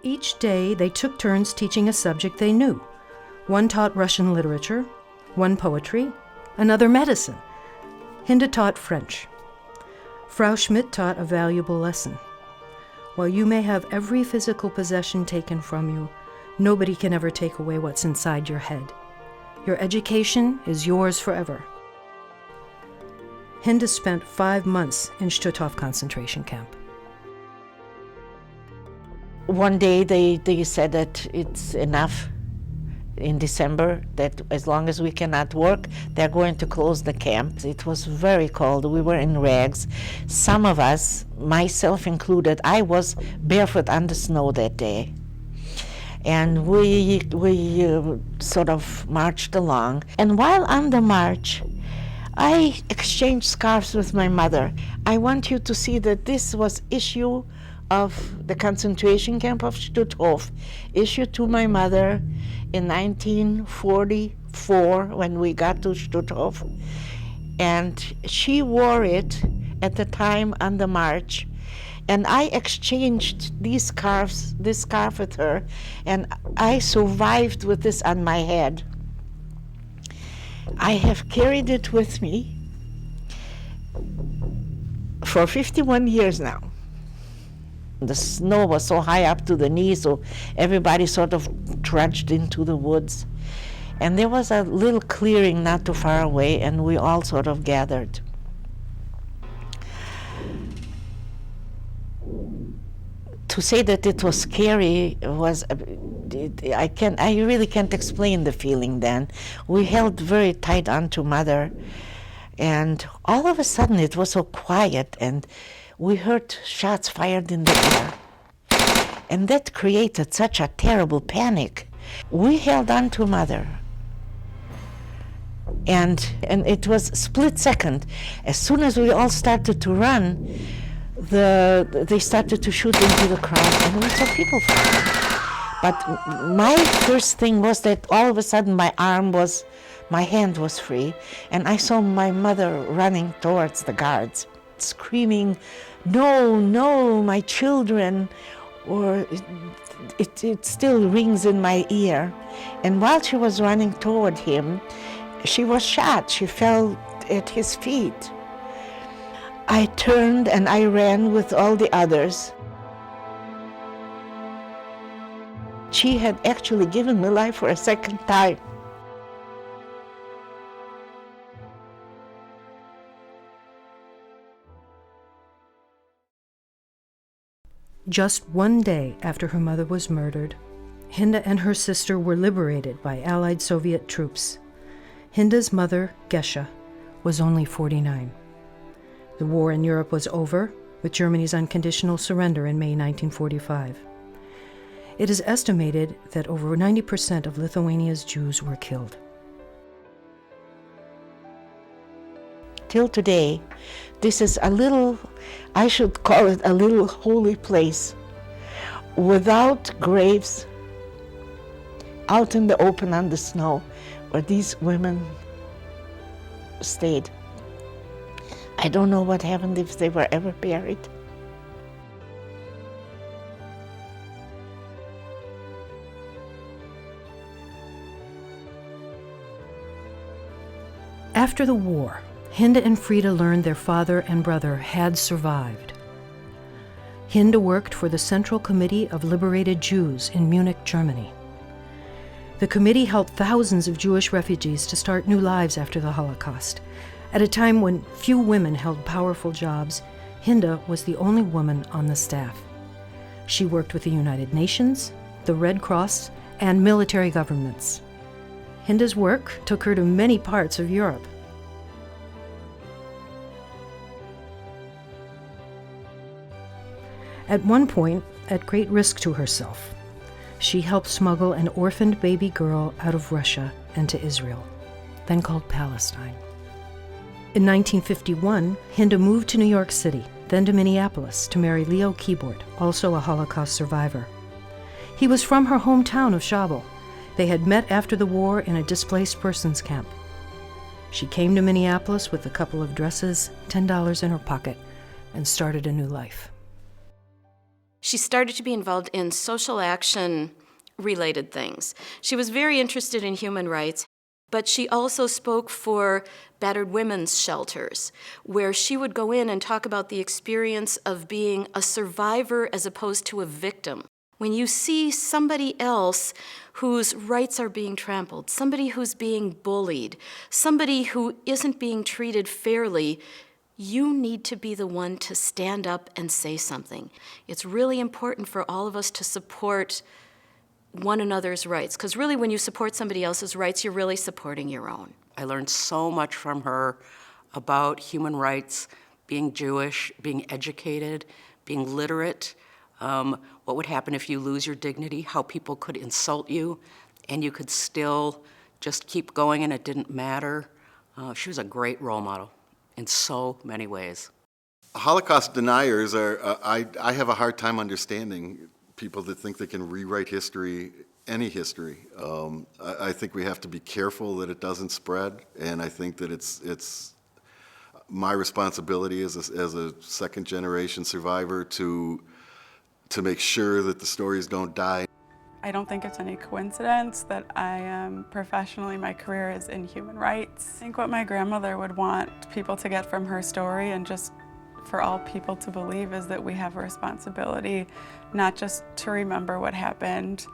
Each day they took turns teaching a subject they knew. One taught Russian literature, one poetry, another medicine. Hinda taught French. Frau Schmidt taught a valuable lesson. While you may have every physical possession taken from you, nobody can ever take away what's inside your head. Your education is yours forever. Hinda spent 5 months in Stutthof concentration camp. One day they said that it's enough in December, that as long as we cannot work, they're going to close the camp. It was very cold. We were in rags. Some of us, myself included, I was barefoot on the snow that day. And we sort of marched along. And while on the march, I exchanged scarves with my mother. I want you to see that this was issue of the concentration camp of Stutthof, issued to my mother in 1944 when we got to Stutthof. And she wore it at the time on the march. And I exchanged this scarf with her, and I survived with this on my head. I have carried it with me for 51 years now. The snow was so high up to the knees, so everybody sort of trudged into the woods. And there was a little clearing not too far away, and we all sort of gathered. To say that it was scary was, I really can't explain the feeling then. We held very tight onto Mother, and all of a sudden it was so quiet, and we heard shots fired in the air. And that created such a terrible panic. We held on to Mother. And it was split second. As soon as we all started to run, they started to shoot into the crowd, and we saw people falling. But my first thing was that all of a sudden my hand was free, and I saw my mother running towards the guards, screaming, "No, no, my children," or it still rings in my ear. And while she was running toward him, she was shot. She fell at his feet. I turned and I ran with all the others. She had actually given me life for a second time. Just one day after her mother was murdered, Hinda and her sister were liberated by Allied Soviet troops. Hinda's mother, Geshe, was only 49. The war in Europe was over with Germany's unconditional surrender in May 1945. It is estimated that over 90% of Lithuania's Jews were killed. Till today, this is a little, I should call it a little holy place, without graves, out in the open on the snow, where these women stayed. I don't know what happened, if they were ever buried. After the war, Hinda and Frida learned their father and brother had survived. Hinda worked for the Central Committee of Liberated Jews in Munich, Germany. The committee helped thousands of Jewish refugees to start new lives after the Holocaust. At a time when few women held powerful jobs, Hinda was the only woman on the staff. She worked with the United Nations, the Red Cross, and military governments. Hinda's work took her to many parts of Europe. At one point, at great risk to herself, she helped smuggle an orphaned baby girl out of Russia and to Israel, then called Palestine. In 1951, Hinda moved to New York City, then to Minneapolis, to marry Leo Keyboard, also a Holocaust survivor. He was from her hometown of Szabo. They had met after the war in a displaced persons camp. She came to Minneapolis with a couple of dresses, $10 in her pocket, and started a new life. She started to be involved in social action-related things. She was very interested in human rights, but she also spoke for battered women's shelters, where she would go in and talk about the experience of being a survivor as opposed to a victim. When you see somebody else whose rights are being trampled, somebody who's being bullied, somebody who isn't being treated fairly, you need to be the one to stand up and say something. It's really important for all of us to support one another's rights, because really when you support somebody else's rights, you're really supporting your own. I learned so much from her about human rights, being Jewish, being educated, being literate, what would happen if you lose your dignity, how people could insult you, and you could still just keep going and it didn't matter. She was a great role model in so many ways. Holocaust deniers are, I have a hard time understanding people that think they can rewrite history, any history. I think we have to be careful that it doesn't spread, and I think that it's my responsibility as a second generation survivor to make sure that the stories don't die. I don't think it's any coincidence that I am professionally, my career is in human rights. I think what my grandmother would want people to get from her story, and just for all people to believe, is that we have a responsibility not just to remember what happened,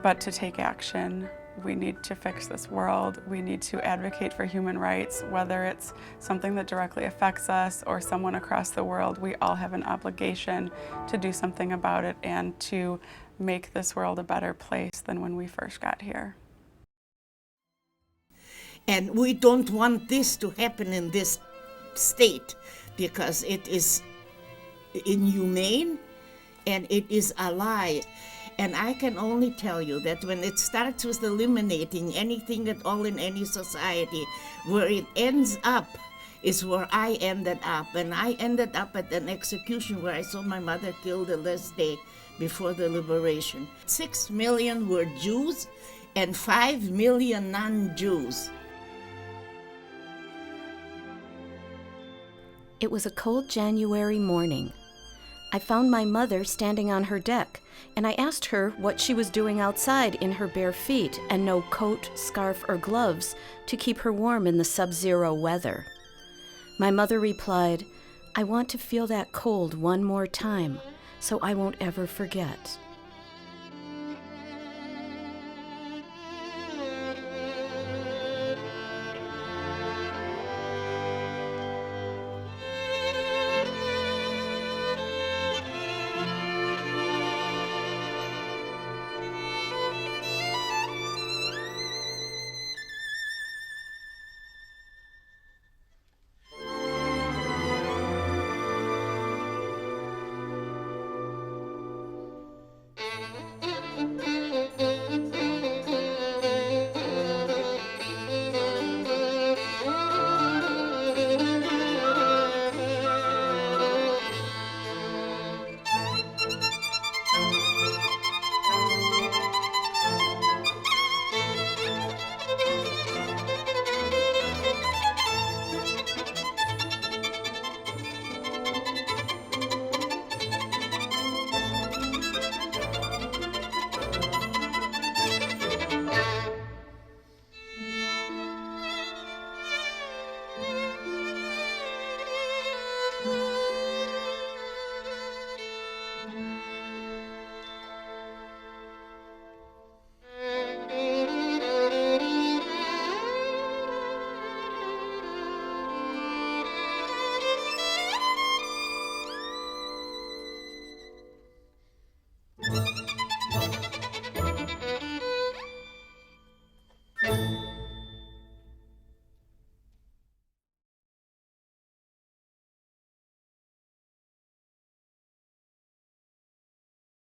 but to take action. We need to fix this world. We need to advocate for human rights, whether it's something that directly affects us or someone across the world. We all have an obligation to do something about it and to make this world a better place than when we first got here. And we don't want this to happen in this state because it is inhumane and it is a lie. And I can only tell you that when it starts with eliminating anything at all in any society, where it ends up is where I ended up. And I ended up at an execution where I saw my mother killed the last day before the liberation. 6 million were Jews and 5 million non-Jews. It was a cold January morning. I found my mother standing on her deck, and I asked her what she was doing outside in her bare feet and no coat, scarf, or gloves to keep her warm in the sub-zero weather. My mother replied, "I want to feel that cold one more time, so I won't ever forget."